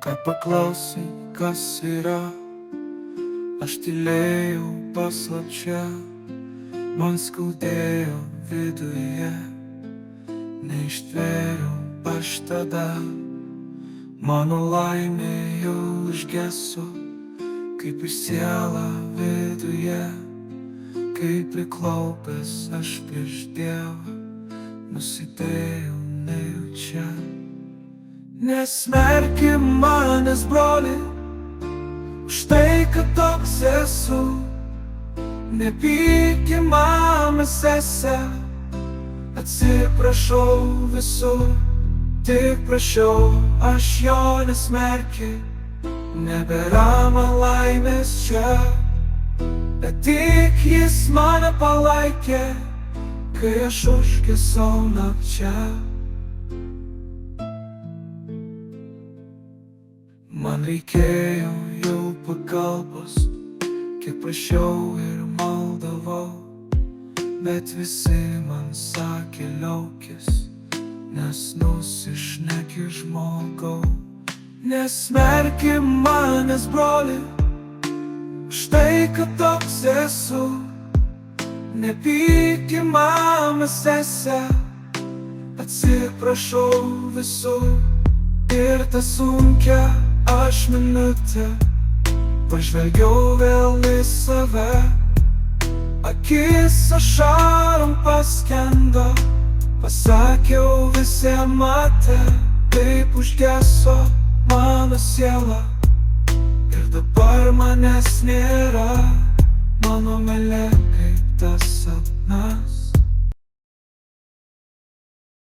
Ką paklausai, kas yra, aš tylėjau paslapčia, man skaudėjo viduje, neištvėriau aš tada. Mano laimė jau užgeso, kaip ir siela viduje, kaip priklaupęs aš prieš Dievą, nusidėjau nejučia. Nesmerki manęs, broli, už tai, kad toks esu. Nepyk į mamą, sesę, atsiprašau visur. Tik prašiau, aš jo nesmerki, nebėra man laimės čia. Bet tik jis mane palaikė, kai aš užgesau nakčia. Man reikėjo jau pagalbos, kiek prašiau ir maldavau, bet visi man sakė liaukis, nes nusišneki žmogau. Nesmerki manęs, broli, už tai, kad toks esu. Nepyk į mamą, sesę, atsiprašau visur. Ir tą sunkią aš minutę pažvelgiau vėl į save. Akis ašarom paskendo, pasakiau visiem matė, taip užgeso mano siela. Ir dabar manęs nėra, mano meilė kaip tas